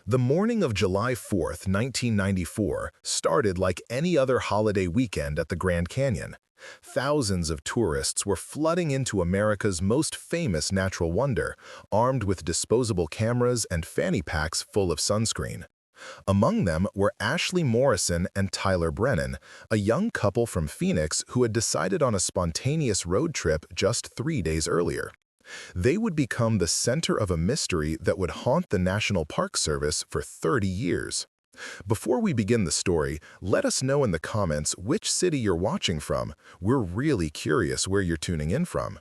The morning of July 4th, 1994, started like any other holiday weekend at the Grand Canyon. Thousands of tourists were flooding into America's most famous natural wonder, armed with disposable cameras and fanny packs full of sunscreen. Among them were Ashley Morrison and Tyler Brennan, a young couple from Phoenix who had decided on a spontaneous road trip just 3 days earlier. They would become the center of a mystery that would haunt the National Park Service for 30 years. Before we begin the story, let us know in the comments which city you're watching from. We're really curious where you're tuning in from.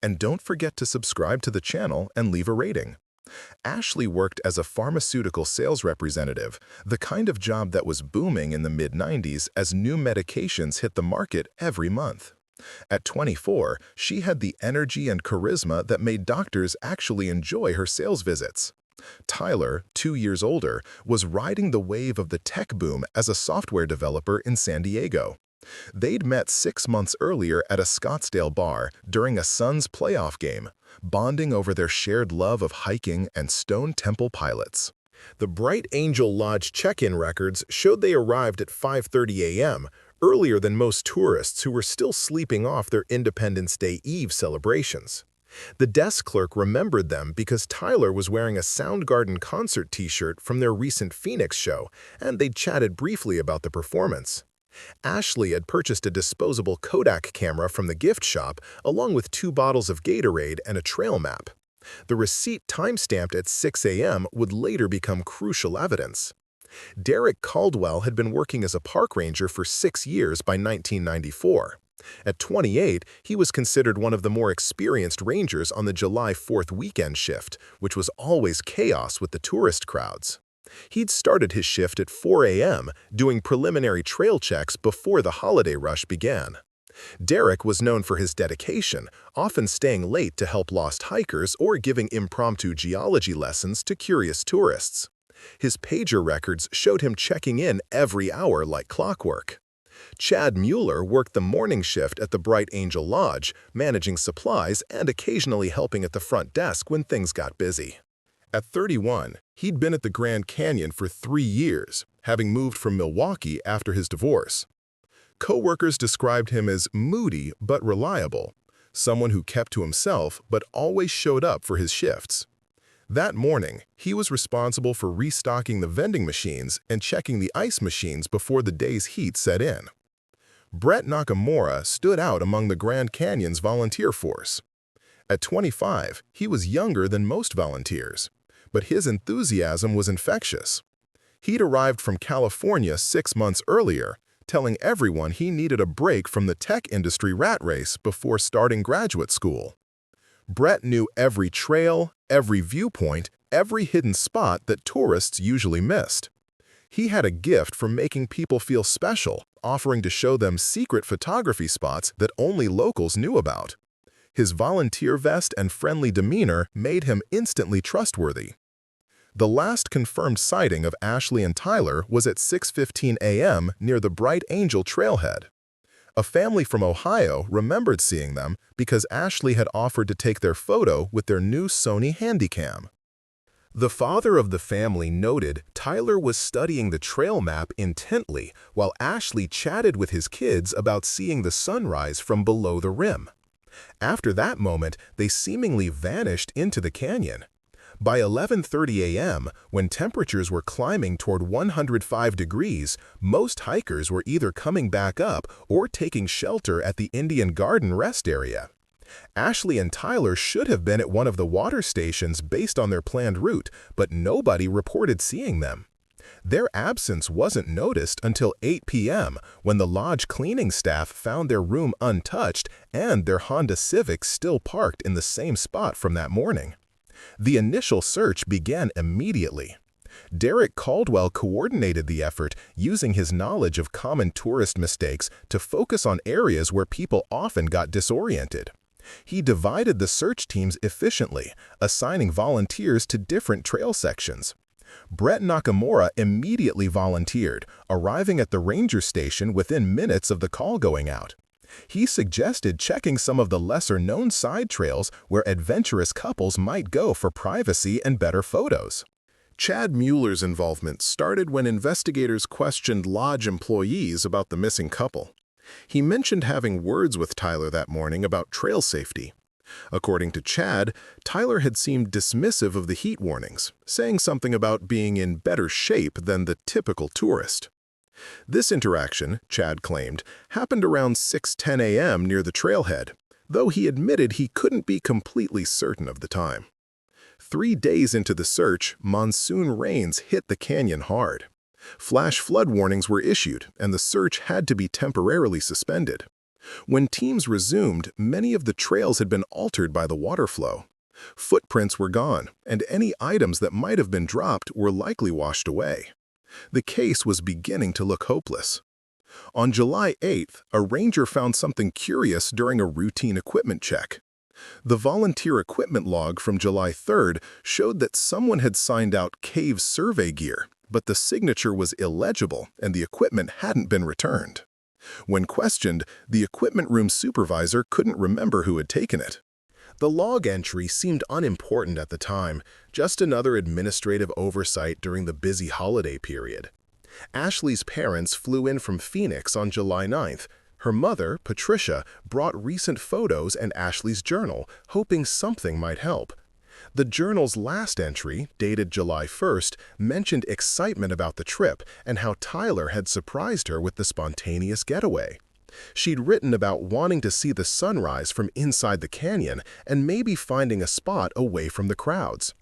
And don't forget to subscribe to the channel and leave a rating. Ashley worked as a pharmaceutical sales representative, the kind of job that was booming in the mid-90s as new medications hit the market every month. At 24, she had the energy and charisma that made doctors actually enjoy her sales visits. Tyler, 2 years older, was riding the wave of the tech boom as a software developer in San Diego. They'd met 6 months earlier at a Scottsdale bar during a Suns playoff game, bonding over their shared love of hiking and Stone Temple Pilots. The Bright Angel Lodge check-in records showed they arrived at 5:30 a.m., earlier than most tourists who were still sleeping off their Independence Day Eve celebrations. The desk clerk remembered them because Tyler was wearing a Soundgarden concert t-shirt from their recent Phoenix show, and they'd chatted briefly about the performance. Ashley had purchased a disposable Kodak camera from the gift shop, along with 2 bottles of Gatorade and a trail map. The receipt timestamped at 6 a.m. would later become crucial evidence. Derek Caldwell had been working as a park ranger for 6 years by 1994. At 28, he was considered one of the more experienced rangers on the July 4th weekend shift, which was always chaos with the tourist crowds. He'd started his shift at 4 a.m., doing preliminary trail checks before the holiday rush began. Derek was known for his dedication, often staying late to help lost hikers or giving impromptu geology lessons to curious tourists. His pager records showed him checking in every hour like clockwork. Chad Mueller worked the morning shift at the Bright Angel Lodge, managing supplies and occasionally helping at the front desk when things got busy. At 31, he'd been at the Grand Canyon for 3 years, having moved from Milwaukee after his divorce. Co-workers described him as moody but reliable, someone who kept to himself but always showed up for his shifts. That morning, he was responsible for restocking the vending machines and checking the ice machines before the day's heat set in. Brett Nakamura stood out among the Grand Canyon's volunteer force. At 25, he was younger than most volunteers, but his enthusiasm was infectious. He'd arrived from California 6 months earlier, telling everyone he needed a break from the tech industry rat race before starting graduate school. Brett knew every trail, every viewpoint, every hidden spot that tourists usually missed. He had a gift for making people feel special, offering to show them secret photography spots that only locals knew about. His volunteer vest and friendly demeanor made him instantly trustworthy. The last confirmed sighting of Ashley and Tyler was at 6:15 a.m. near the Bright Angel trailhead. A family from Ohio remembered seeing them because Ashley had offered to take their photo with their new Sony Handycam. The father of the family noted Tyler was studying the trail map intently while Ashley chatted with his kids about seeing the sunrise from below the rim. After that moment, they seemingly vanished into the canyon. By 11:30 a.m., when temperatures were climbing toward 105 degrees, most hikers were either coming back up or taking shelter at the Indian Garden rest area. Ashley and Tyler should have been at one of the water stations based on their planned route, but nobody reported seeing them. Their absence wasn't noticed until 8 p.m. when the lodge cleaning staff found their room untouched and their Honda Civic still parked in the same spot from that morning. The initial search began immediately. Derek Caldwell coordinated the effort, using his knowledge of common tourist mistakes to focus on areas where people often got disoriented. He divided the search teams efficiently, assigning volunteers to different trail sections. Brett Nakamura immediately volunteered, arriving at the ranger station within minutes of the call going out. He suggested checking some of the lesser-known side trails where adventurous couples might go for privacy and better photos. Chad Mueller's involvement started when investigators questioned lodge employees about the missing couple. He mentioned having words with Tyler that morning about trail safety. According to Chad, Tyler had seemed dismissive of the heat warnings, saying something about being in better shape than the typical tourist. This interaction, Chad claimed, happened around 6:10 a.m. near the trailhead, though he admitted he couldn't be completely certain of the time. 3 days into the search, monsoon rains hit the canyon hard. Flash flood warnings were issued, and the search had to be temporarily suspended. When teams resumed, many of the trails had been altered by the water flow. Footprints were gone, and any items that might have been dropped were likely washed away. The case was beginning to look hopeless. On July 8th, a ranger found something curious during a routine equipment check. The volunteer equipment log from July 3rd showed that someone had signed out cave survey gear, but the signature was illegible and the equipment hadn't been returned. When questioned, the equipment room supervisor couldn't remember who had taken it. The log entry seemed unimportant at the time, just another administrative oversight during the busy holiday period. Ashley's parents flew in from Phoenix on July 9th. Her mother, Patricia, brought recent photos and Ashley's journal, hoping something might help. The journal's last entry, dated July 1st, mentioned excitement about the trip and how Tyler had surprised her with the spontaneous getaway. She'd written about wanting to see the sunrise from inside the canyon and maybe finding a spot away from the crowds.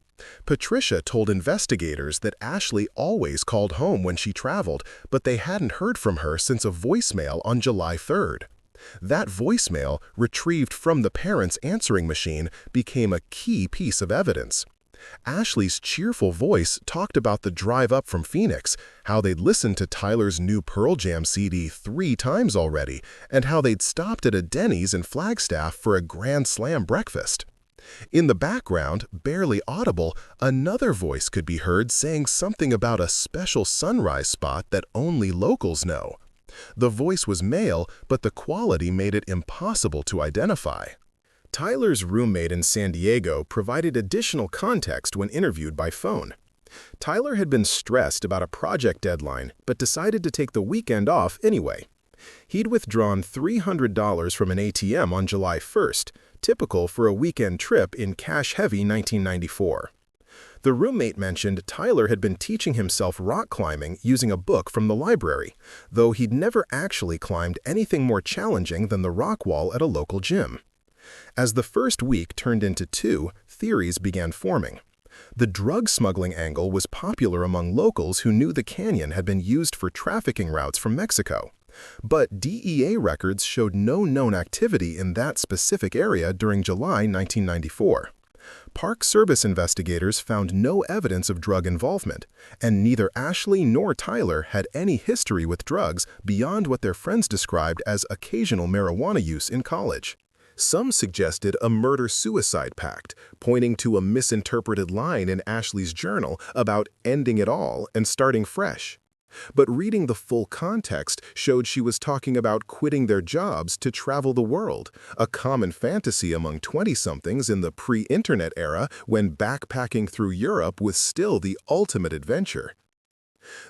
Patricia told investigators that Ashley always called home when she traveled, but they hadn't heard from her since a voicemail on July 3rd. That voicemail, retrieved from the parents' answering machine, became a key piece of evidence. Ashley's cheerful voice talked about the drive up from Phoenix, how they'd listened to Tyler's new Pearl Jam CD 3 times already, and how they'd stopped at a Denny's in Flagstaff for a Grand Slam breakfast. In the background, barely audible, another voice could be heard saying something about a special sunrise spot that only locals know. The voice was male, but the quality made it impossible to identify. Tyler's roommate in San Diego provided additional context when interviewed by phone. Tyler had been stressed about a project deadline, but decided to take the weekend off anyway. He'd withdrawn $300 from an ATM on July 1st, typical for a weekend trip in cash-heavy 1994. The roommate mentioned Tyler had been teaching himself rock climbing using a book from the library, though he'd never actually climbed anything more challenging than the rock wall at a local gym. As the first week turned into 2, theories began forming. The drug smuggling angle was popular among locals who knew the canyon had been used for trafficking routes from Mexico. But DEA records showed no known activity in that specific area during July 1994. Park Service investigators found no evidence of drug involvement, and neither Ashley nor Tyler had any history with drugs beyond what their friends described as occasional marijuana use in college. Some suggested a murder-suicide pact, pointing to a misinterpreted line in Ashley's journal about ending it all and starting fresh. But reading the full context showed she was talking about quitting their jobs to travel the world, a common fantasy among 20-somethings in the pre-internet era when backpacking through Europe was still the ultimate adventure.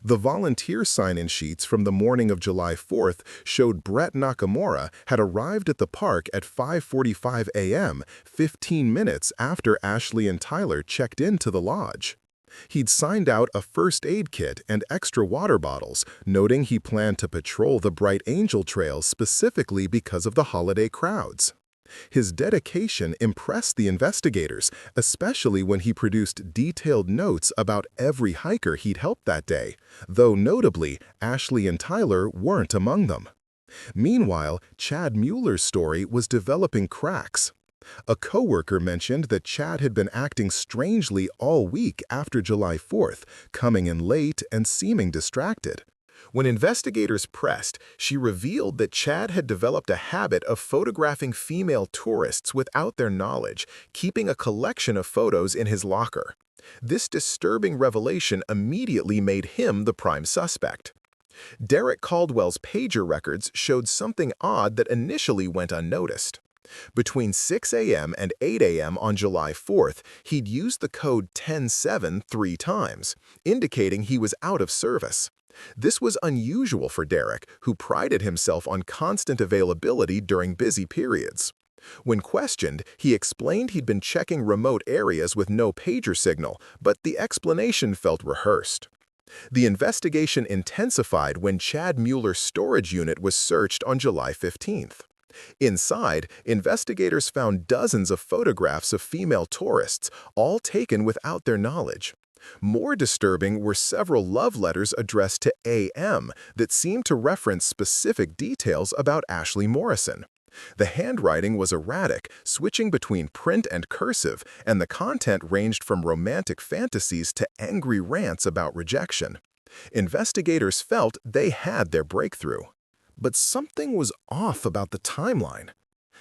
The volunteer sign-in sheets from the morning of July 4th showed Brett Nakamura had arrived at the park at 5:45 a.m., 15 minutes after Ashley and Tyler checked into the lodge. He'd signed out a first aid kit and extra water bottles, noting he planned to patrol the Bright Angel trails specifically because of the holiday crowds. His dedication impressed the investigators, especially when he produced detailed notes about every hiker he'd helped that day, though notably, Ashley and Tyler weren't among them. Meanwhile, Chad Mueller's story was developing cracks. A coworker mentioned that Chad had been acting strangely all week after July 4th, coming in late and seeming distracted. When investigators pressed, she revealed that Chad had developed a habit of photographing female tourists without their knowledge, keeping a collection of photos in his locker. This disturbing revelation immediately made him the prime suspect. Derek Caldwell's pager records showed something odd that initially went unnoticed. Between 6 a.m. and 8 a.m. on July 4th, he'd used the code 107 three times, indicating he was out of service. This was unusual for Derek, who prided himself on constant availability during busy periods. When questioned, he explained he'd been checking remote areas with no pager signal, but the explanation felt rehearsed. The investigation intensified when Chad Mueller's storage unit was searched on July 15th. Inside, investigators found dozens of photographs of female tourists, all taken without their knowledge. More disturbing were several love letters addressed to A.M. that seemed to reference specific details about Ashley Morrison. The handwriting was erratic, switching between print and cursive, and the content ranged from romantic fantasies to angry rants about rejection. Investigators felt they had their breakthrough. But something was off about the timeline.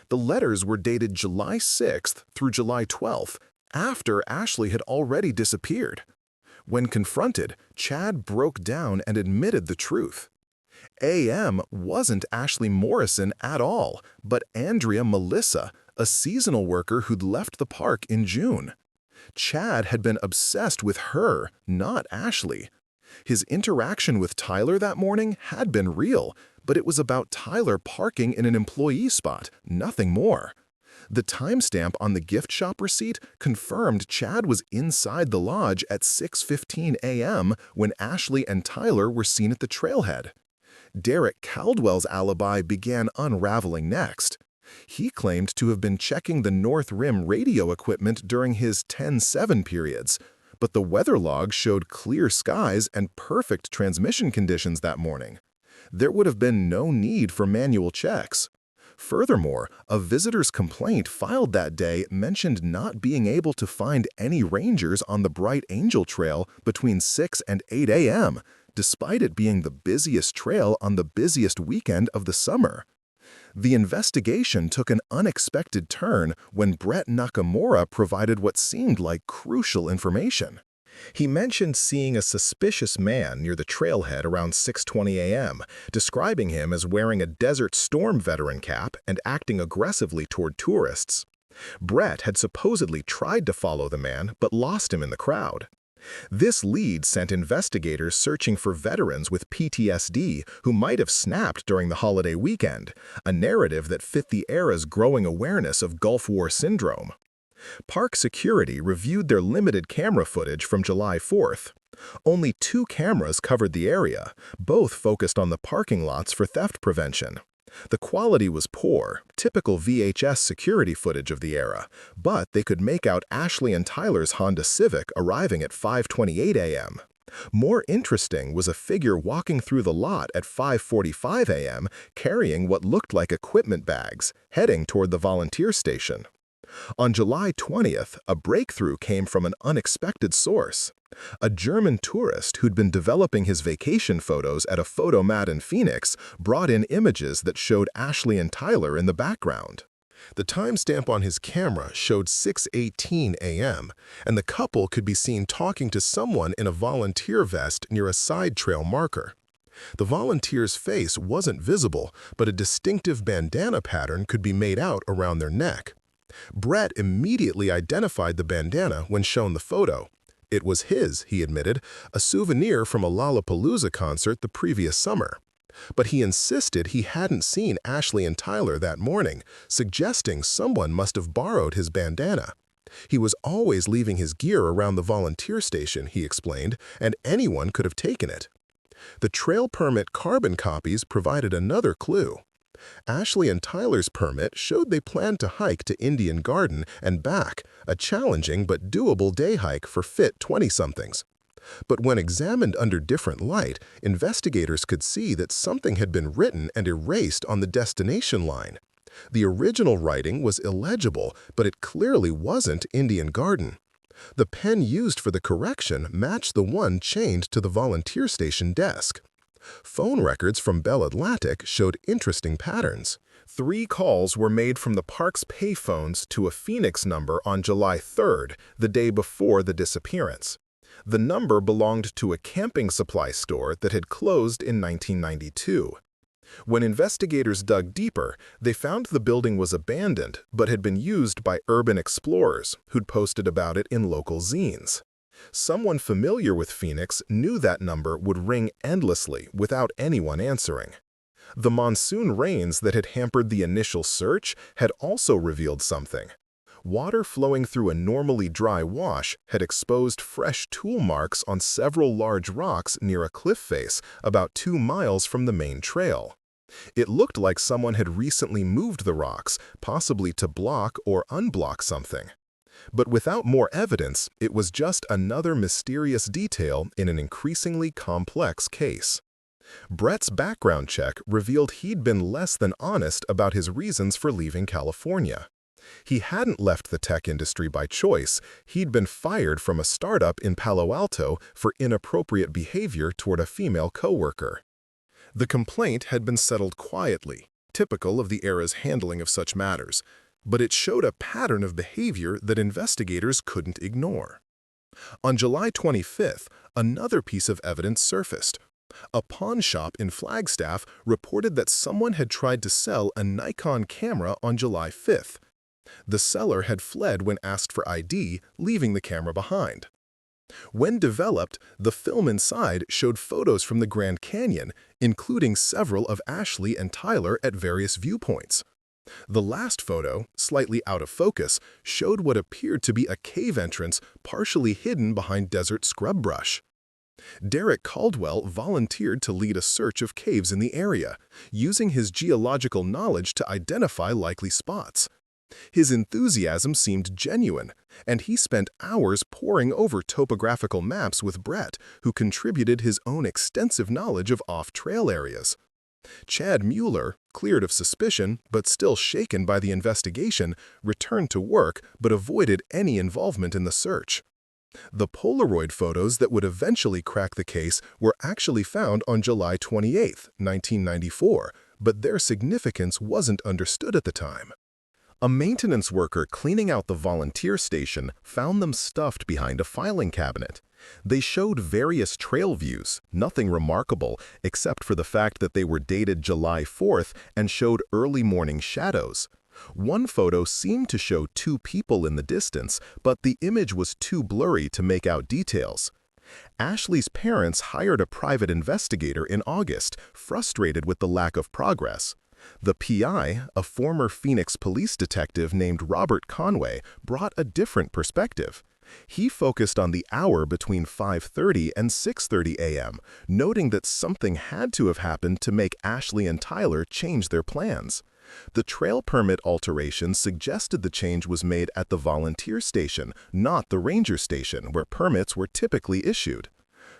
The letters were dated July 6th through July 12th, after Ashley had already disappeared. When confronted, Chad broke down and admitted the truth. A.M. wasn't Ashley Morrison at all, but Andrea Melissa, a seasonal worker who'd left the park in June. Chad had been obsessed with her, not Ashley. His interaction with Tyler that morning had been real, but it was about Tyler parking in an employee spot, nothing more. The timestamp on the gift shop receipt confirmed Chad was inside the lodge at 6:15 a.m. when Ashley and Tyler were seen at the trailhead. Derek Caldwell's alibi began unraveling next. He claimed to have been checking the North Rim radio equipment during his 10-7 periods, but the weather log showed clear skies and perfect transmission conditions that morning. There would have been no need for manual checks. Furthermore, a visitor's complaint filed that day mentioned not being able to find any rangers on the Bright Angel Trail between 6 and 8 a.m., despite it being the busiest trail on the busiest weekend of the summer. The investigation took an unexpected turn when Brett Nakamura provided what seemed like crucial information. He mentioned seeing a suspicious man near the trailhead around 6:20 a.m., describing him as wearing a Desert Storm veteran cap and acting aggressively toward tourists. Brett had supposedly tried to follow the man but lost him in the crowd. This lead sent investigators searching for veterans with PTSD who might have snapped during the holiday weekend, a narrative that fit the era's growing awareness of Gulf War syndrome. Park security reviewed their limited camera footage from July 4th. Only 2 cameras covered the area, both focused on the parking lots for theft prevention. The quality was poor, typical VHS security footage of the era, but they could make out Ashley and Tyler's Honda Civic arriving at 5:28 a.m. More interesting was a figure walking through the lot at 5:45 a.m. carrying what looked like equipment bags, heading toward the volunteer station. On July 20th, a breakthrough came from an unexpected source. A German tourist who'd been developing his vacation photos at a photomat in Phoenix brought in images that showed Ashley and Tyler in the background. The timestamp on his camera showed 6:18 a.m., and the couple could be seen talking to someone in a volunteer vest near a side trail marker. The volunteer's face wasn't visible, but a distinctive bandana pattern could be made out around their neck. Brett immediately identified the bandana when shown the photo. It was his, he admitted, a souvenir from a Lollapalooza concert the previous summer. But he insisted he hadn't seen Ashley and Tyler that morning, suggesting someone must have borrowed his bandana. He was always leaving his gear around the volunteer station, he explained, and anyone could have taken it. The trail permit carbon copies provided another clue. Ashley and Tyler's permit showed they planned to hike to Indian Garden and back, a challenging but doable day hike for fit 20-somethings. But when examined under different light, investigators could see that something had been written and erased on the destination line. The original writing was illegible, but it clearly wasn't Indian Garden. The pen used for the correction matched the one chained to the volunteer station desk. Phone records from Bell Atlantic showed interesting patterns. 3 calls were made from the park's payphones to a Phoenix number on July 3rd, the day before the disappearance. The number belonged to a camping supply store that had closed in 1992. When investigators dug deeper, they found the building was abandoned but had been used by urban explorers who'd posted about it in local zines. Someone familiar with Phoenix knew that number would ring endlessly without anyone answering. The monsoon rains that had hampered the initial search had also revealed something. Water flowing through a normally dry wash had exposed fresh tool marks on several large rocks near a cliff face about 2 miles from the main trail. It looked like someone had recently moved the rocks, possibly to block or unblock something. But without more evidence, it was just another mysterious detail in an increasingly complex case. Brett's background check revealed he'd been less than honest about his reasons for leaving California. He hadn't left the tech industry by choice. He'd been fired from a startup in Palo Alto for inappropriate behavior toward a female coworker. The complaint had been settled quietly, typical of the era's handling of such matters, but it showed a pattern of behavior that investigators couldn't ignore. On July 25th, another piece of evidence surfaced. A pawn shop in Flagstaff reported that someone had tried to sell a Nikon camera on July 5th. The seller had fled when asked for ID, leaving the camera behind. When developed, the film inside showed photos from the Grand Canyon, including several of Ashley and Tyler at various viewpoints. The last photo, slightly out of focus, showed what appeared to be a cave entrance partially hidden behind desert scrub brush. Derek Caldwell volunteered to lead a search of caves in the area, using his geological knowledge to identify likely spots. His enthusiasm seemed genuine, and he spent hours poring over topographical maps with Brett, who contributed his own extensive knowledge of off-trail areas. Chad Mueller, cleared of suspicion but still shaken by the investigation, returned to work but avoided any involvement in the search. The Polaroid photos that would eventually crack the case were actually found on July 28, 1994, but their significance wasn't understood at the time. A maintenance worker cleaning out the volunteer station found them stuffed behind a filing cabinet. They showed various trail views, nothing remarkable except for the fact that they were dated July 4th and showed early morning shadows. One photo seemed to show 2 people in the distance, but the image was too blurry to make out details. Ashley's parents hired a private investigator in August, frustrated with the lack of progress. The PI, a former Phoenix police detective named Robert Conway, brought a different perspective. He focused on the hour between 5:30 and 6:30 a.m., noting that something had to have happened to make Ashley and Tyler change their plans. The trail permit alteration suggested the change was made at the volunteer station, not the ranger station where permits were typically issued.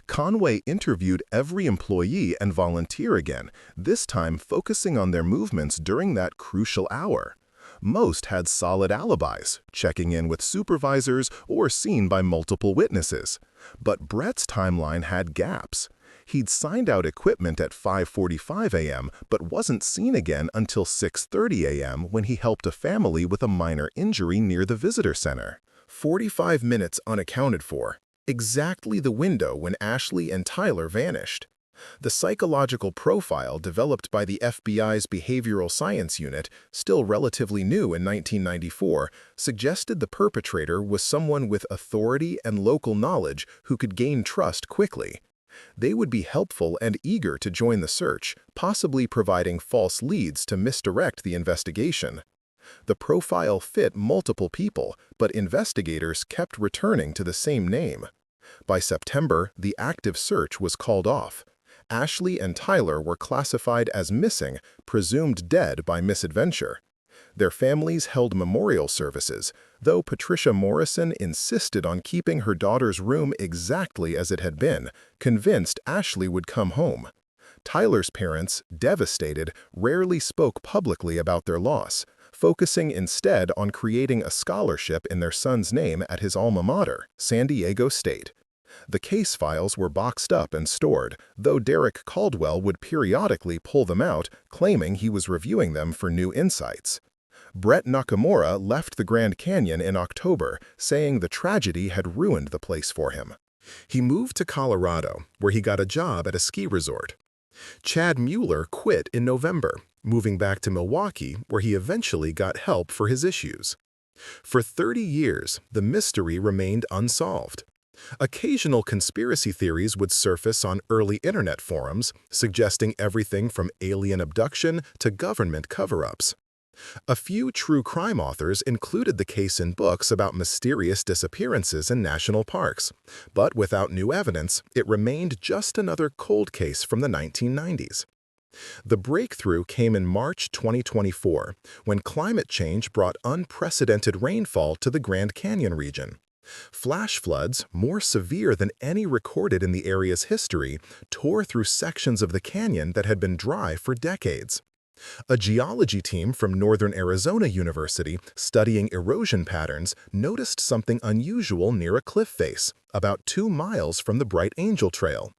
Conway interviewed every employee and volunteer again, this time focusing on their movements during that crucial hour. Most had solid alibis, checking in with supervisors or seen by multiple witnesses. But Brett's timeline had gaps. He'd signed out equipment at 5:45 a.m. but wasn't seen again until 6:30 a.m. when he helped a family with a minor injury near the visitor center. 45 minutes unaccounted for. Exactly the window when Ashley and Tyler vanished. The psychological profile developed by the FBI's Behavioral Science Unit, still relatively new in 1994, suggested the perpetrator was someone with authority and local knowledge who could gain trust quickly. They would be helpful and eager to join the search, possibly providing false leads to misdirect the investigation. The profile fit multiple people, but investigators kept returning to the same name. By September, the active search was called off. Ashley and Tyler were classified as missing, presumed dead by misadventure. Their families held memorial services, though Patricia Morrison insisted on keeping her daughter's room exactly as it had been, convinced Ashley would come home. Tyler's parents, devastated, rarely spoke publicly about their loss, focusing instead on creating a scholarship in their son's name at his alma mater, San Diego State. The case files were boxed up and stored, though Derek Caldwell would periodically pull them out, claiming he was reviewing them for new insights. Brett Nakamura left the Grand Canyon in October, saying the tragedy had ruined the place for him. He moved to Colorado, where he got a job at a ski resort. Chad Mueller quit in November, moving back to Milwaukee, where he eventually got help for his issues. For 30 years, the mystery remained unsolved. Occasional conspiracy theories would surface on early internet forums, suggesting everything from alien abduction to government cover-ups. A few true crime authors included the case in books about mysterious disappearances in national parks, but without new evidence, it remained just another cold case from the 1990s. The breakthrough came in March 2024, when climate change brought unprecedented rainfall to the Grand Canyon region. Flash floods, more severe than any recorded in the area's history, tore through sections of the canyon that had been dry for decades. A geology team from Northern Arizona University studying erosion patterns noticed something unusual near a cliff face, about 2 miles from the Bright Angel Trail.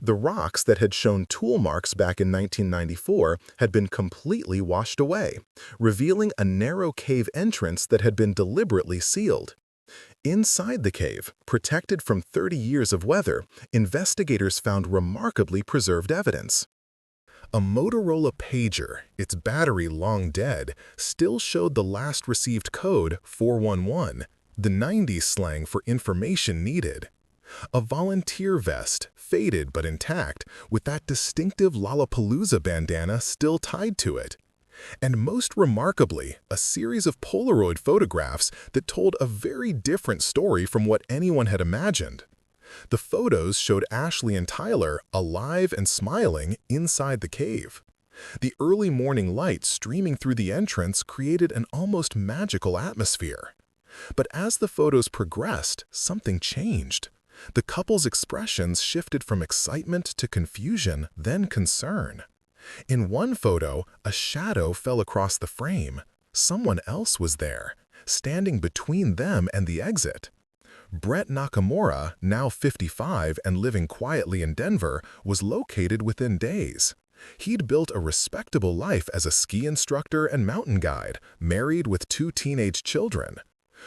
The rocks that had shown tool marks back in 1994 had been completely washed away, revealing a narrow cave entrance that had been deliberately sealed. Inside the cave, protected from 30 years of weather, investigators found remarkably preserved evidence. A Motorola pager, its battery long dead, still showed the last received code 411, the 90s slang for information needed. A volunteer vest, faded but intact, with that distinctive Lollapalooza bandana still tied to it. And most remarkably, a series of Polaroid photographs that told a very different story from what anyone had imagined. The photos showed Ashley and Tyler alive and smiling inside the cave. The early morning light streaming through the entrance created an almost magical atmosphere. But as the photos progressed, something changed. The couple's expressions shifted from excitement to confusion, then concern. In one photo, a shadow fell across the frame. Someone else was there, standing between them and the exit. Brett Nakamura, now 55 and living quietly in Denver, was located within days. He'd built a respectable life as a ski instructor and mountain guide, married with 2 teenage children.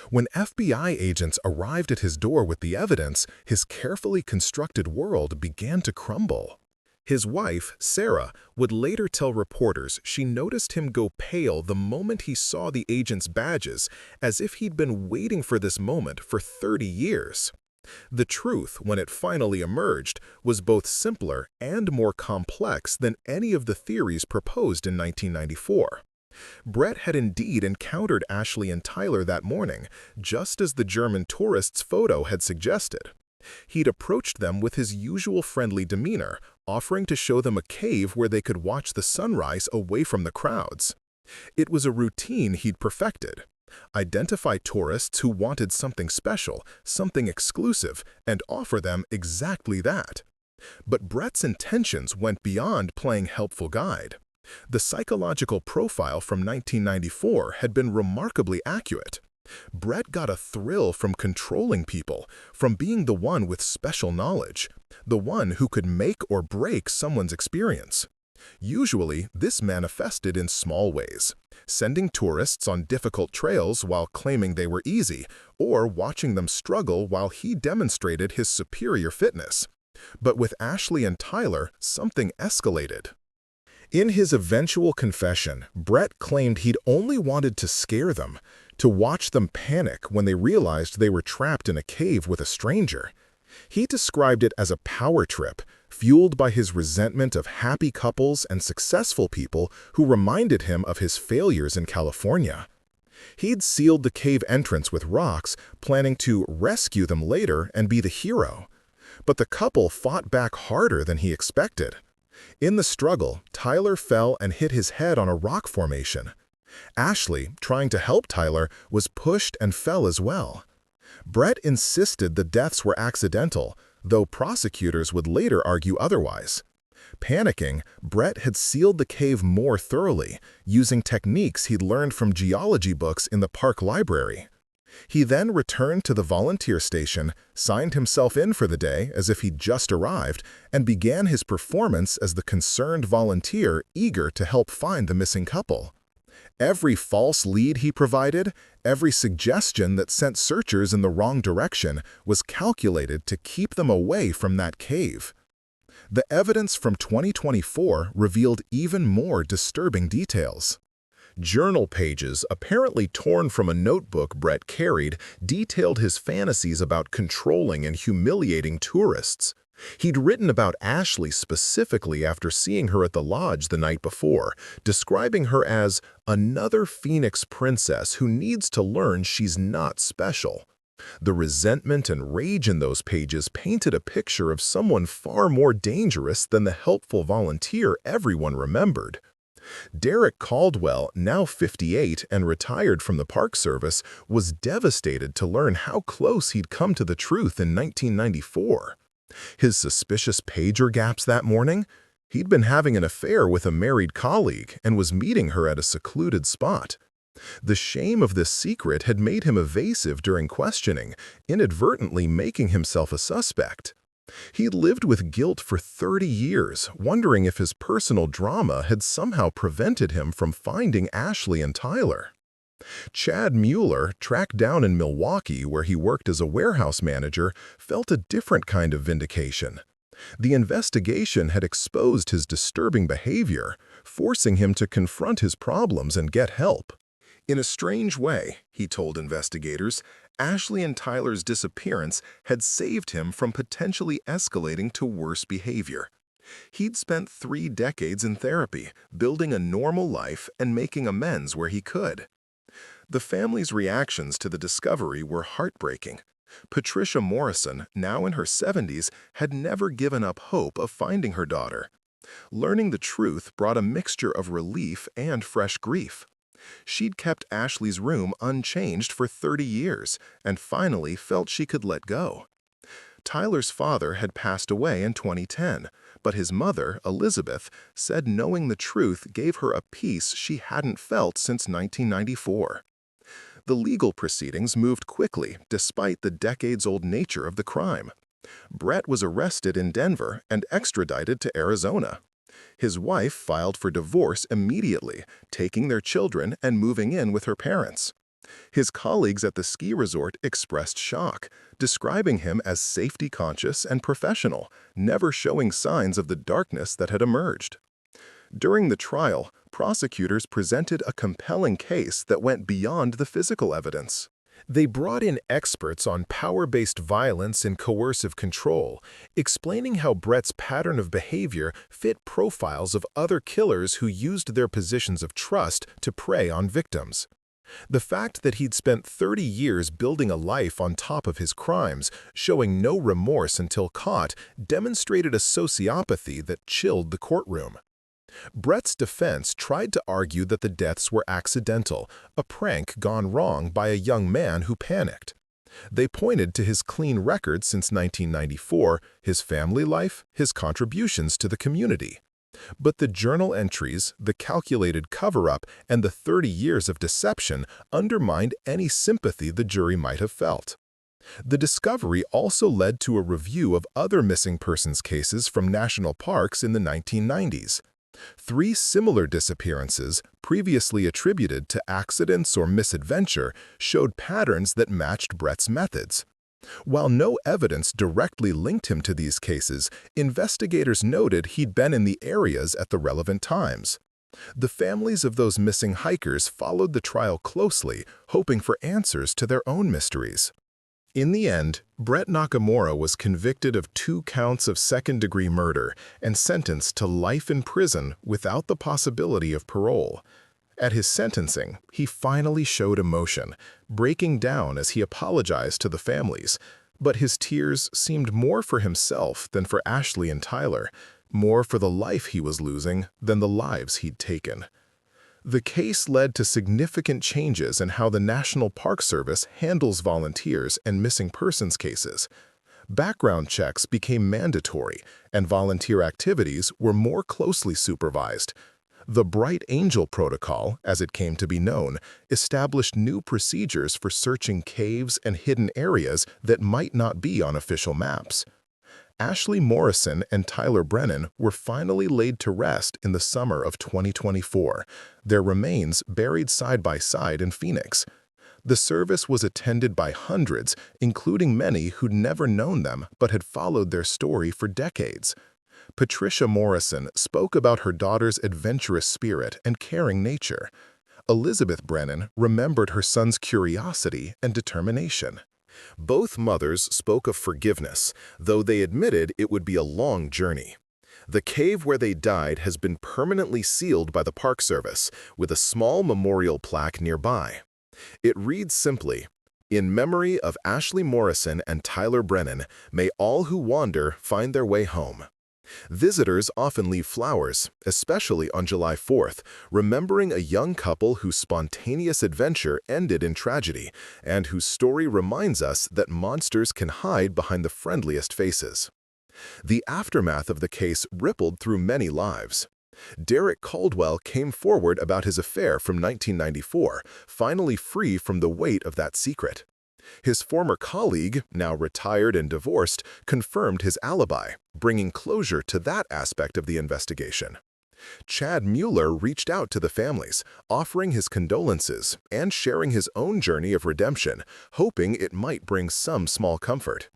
When FBI agents arrived at his door with the evidence, his carefully constructed world began to crumble. His wife, Sarah, would later tell reporters she noticed him go pale the moment he saw the agents' badges, as if he'd been waiting for this moment for 30 years. The truth, when it finally emerged, was both simpler and more complex than any of the theories proposed in 1994. Brett had indeed encountered Ashley and Tyler that morning, just as the German tourist's photo had suggested. He'd approached them with his usual friendly demeanor, offering to show them a cave where they could watch the sunrise away from the crowds. It was a routine he'd perfected. Identify tourists who wanted something special, something exclusive, and offer them exactly that. But Brett's intentions went beyond playing helpful guide. The psychological profile from 1994 had been remarkably accurate. Brett got a thrill from controlling people, from being the one with special knowledge, the one who could make or break someone's experience. Usually, this manifested in small ways, sending tourists on difficult trails while claiming they were easy, or watching them struggle while he demonstrated his superior fitness. But with Ashley and Tyler, something escalated. In his eventual confession, Brett claimed he'd only wanted to scare them, to watch them panic when they realized they were trapped in a cave with a stranger. He described it as a power trip, fueled by his resentment of happy couples and successful people who reminded him of his failures in California. He'd sealed the cave entrance with rocks, planning to rescue them later and be the hero. But the couple fought back harder than he expected. In the struggle, Tyler fell and hit his head on a rock formation. Ashley, trying to help Tyler, was pushed and fell as well. Brett insisted the deaths were accidental, though prosecutors would later argue otherwise. Panicking, Brett had sealed the cave more thoroughly, using techniques he'd learned from geology books in the park library. He then returned to the volunteer station, signed himself in for the day as if he'd just arrived, and began his performance as the concerned volunteer eager to help find the missing couple. Every false lead he provided, every suggestion that sent searchers in the wrong direction, was calculated to keep them away from that cave. The evidence from 2024 revealed even more disturbing details. Journal pages, apparently torn from a notebook Brett carried, detailed his fantasies about controlling and humiliating tourists. He'd written about Ashley specifically after seeing her at the lodge the night before, describing her as another Phoenix princess who needs to learn she's not special. The resentment and rage in those pages painted a picture of someone far more dangerous than the helpful volunteer everyone remembered. Derek Caldwell, now 58 and retired from the Park Service, was devastated to learn how close he'd come to the truth in 1994. His suspicious pager gaps that morning? He'd been having an affair with a married colleague and was meeting her at a secluded spot. The shame of this secret had made him evasive during questioning, inadvertently making himself a suspect. He'd lived with guilt for 30 years, wondering if his personal drama had somehow prevented him from finding Ashley and Tyler. Chad Mueller, tracked down in Milwaukee where he worked as a warehouse manager, felt a different kind of vindication. The investigation had exposed his disturbing behavior, forcing him to confront his problems and get help. In a strange way, he told investigators, Ashley and Tyler's disappearance had saved him from potentially escalating to worse behavior. He'd spent 3 decades in therapy, building a normal life and making amends where he could. The family's reactions to the discovery were heartbreaking. Patricia Morrison, now in her 70s, had never given up hope of finding her daughter. Learning the truth brought a mixture of relief and fresh grief. She'd kept Ashley's room unchanged for 30 years and finally felt she could let go. Tyler's father had passed away in 2010, but his mother, Elizabeth, said knowing the truth gave her a peace she hadn't felt since 1994. The legal proceedings moved quickly despite the decades-old nature of the crime. Brett was arrested in Denver and extradited to Arizona. His wife filed for divorce immediately, taking their children and moving in with her parents. His colleagues at the ski resort expressed shock, describing him as safety-conscious and professional, never showing signs of the darkness that had emerged. During the trial, prosecutors presented a compelling case that went beyond the physical evidence. They brought in experts on power-based violence and coercive control, explaining how Brett's pattern of behavior fit profiles of other killers who used their positions of trust to prey on victims. The fact that he'd spent 30 years building a life on top of his crimes, showing no remorse until caught, demonstrated a sociopathy that chilled the courtroom. Brett's defense tried to argue that the deaths were accidental, a prank gone wrong by a young man who panicked. They pointed to his clean record since 1994, his family life, his contributions to the community. But the journal entries, the calculated cover-up, and the 30 years of deception undermined any sympathy the jury might have felt. The discovery also led to a review of other missing persons cases from national parks in the 1990s. 3 similar disappearances, previously attributed to accidents or misadventure, showed patterns that matched Brett's methods. While no evidence directly linked him to these cases, investigators noted he'd been in the areas at the relevant times. The families of those missing hikers followed the trial closely, hoping for answers to their own mysteries. In the end, Brett Nakamura was convicted of 2 counts of second-degree murder and sentenced to life in prison without the possibility of parole. At his sentencing, he finally showed emotion, breaking down as he apologized to the families. But his tears seemed more for himself than for Ashley and Tyler, more for the life he was losing than the lives he'd taken. The case led to significant changes in how the National Park Service handles volunteers and missing persons cases. Background checks became mandatory, and volunteer activities were more closely supervised. The Bright Angel Protocol, as it came to be known, established new procedures for searching caves and hidden areas that might not be on official maps. Ashley Morrison and Tyler Brennan were finally laid to rest in the summer of 2024, their remains buried side by side in Phoenix. The service was attended by hundreds, including many who'd never known them but had followed their story for decades. Patricia Morrison spoke about her daughter's adventurous spirit and caring nature. Elizabeth Brennan remembered her son's curiosity and determination. Both mothers spoke of forgiveness, though they admitted it would be a long journey. The cave where they died has been permanently sealed by the Park Service, with a small memorial plaque nearby. It reads simply, "In memory of Ashley Morrison and Tyler Brennan, may all who wander find their way home." Visitors often leave flowers, especially on July 4th, remembering a young couple whose spontaneous adventure ended in tragedy, and whose story reminds us that monsters can hide behind the friendliest faces. The aftermath of the case rippled through many lives. Derek Caldwell came forward about his affair from 1994, finally free from the weight of that secret. His former colleague, now retired and divorced, confirmed his alibi, bringing closure to that aspect of the investigation. Chad Mueller reached out to the families, offering his condolences and sharing his own journey of redemption, hoping it might bring some small comfort.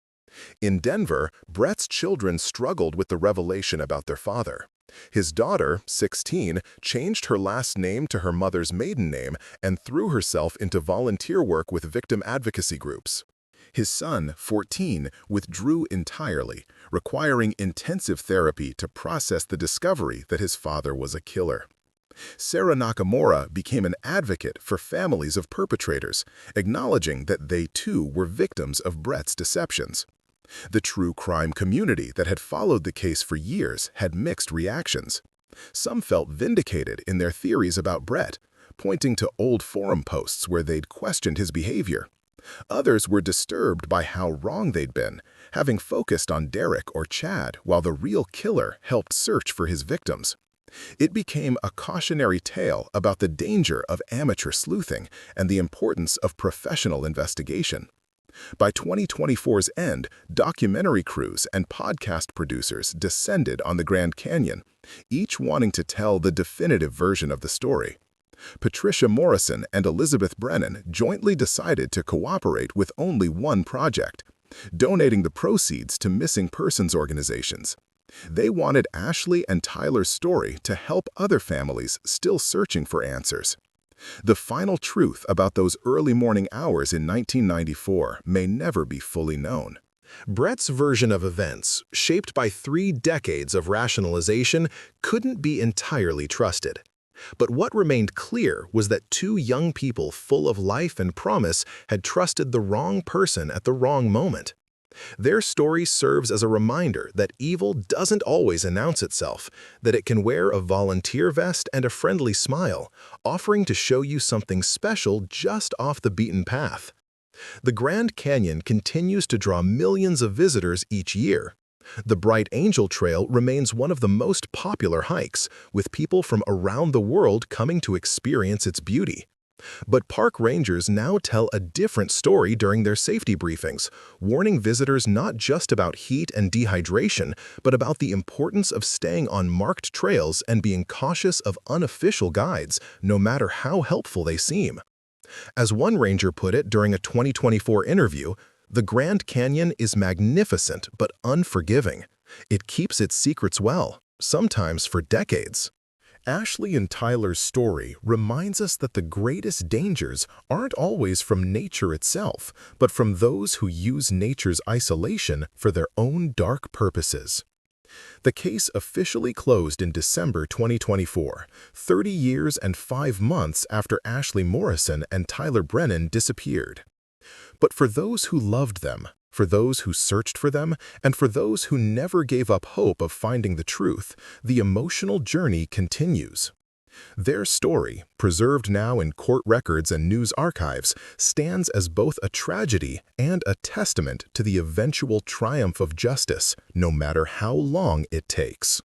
In Denver, Brett's children struggled with the revelation about their father. His daughter, 16, changed her last name to her mother's maiden name and threw herself into volunteer work with victim advocacy groups. His son, 14, withdrew entirely, requiring intensive therapy to process the discovery that his father was a killer. Sarah Nakamura became an advocate for families of perpetrators, acknowledging that they too were victims of Brett's deceptions. The true crime community that had followed the case for years had mixed reactions. Some felt vindicated in their theories about Brett, pointing to old forum posts where they'd questioned his behavior. Others were disturbed by how wrong they'd been, having focused on Derek or Chad while the real killer helped search for his victims. It became a cautionary tale about the danger of amateur sleuthing and the importance of professional investigation. By 2024's end, documentary crews and podcast producers descended on the Grand Canyon, each wanting to tell the definitive version of the story. Patricia Morrison and Elizabeth Brennan jointly decided to cooperate with only one project, donating the proceeds to missing persons organizations. They wanted Ashley and Tyler's story to help other families still searching for answers. The final truth about those early morning hours in 1994 may never be fully known. Brett's version of events, shaped by 3 decades of rationalization, couldn't be entirely trusted. But what remained clear was that 2 young people full of life and promise had trusted the wrong person at the wrong moment. Their story serves as a reminder that evil doesn't always announce itself, that it can wear a volunteer vest and a friendly smile, offering to show you something special just off the beaten path. The Grand Canyon continues to draw millions of visitors each year. The Bright Angel Trail remains one of the most popular hikes, with people from around the world coming to experience its beauty. But park rangers now tell a different story during their safety briefings, warning visitors not just about heat and dehydration, but about the importance of staying on marked trails and being cautious of unofficial guides, no matter how helpful they seem. As one ranger put it during a 2024 interview, "The Grand Canyon is magnificent but unforgiving. It keeps its secrets well, sometimes for decades." Ashley and Tyler's story reminds us that the greatest dangers aren't always from nature itself, but from those who use nature's isolation for their own dark purposes. The case officially closed in December 2024, 30 years and 5 months after Ashley Morrison and Tyler Brennan disappeared. But for those who loved them, for those who searched for them, and for those who never gave up hope of finding the truth, the emotional journey continues. Their story, preserved now in court records and news archives, stands as both a tragedy and a testament to the eventual triumph of justice, no matter how long it takes.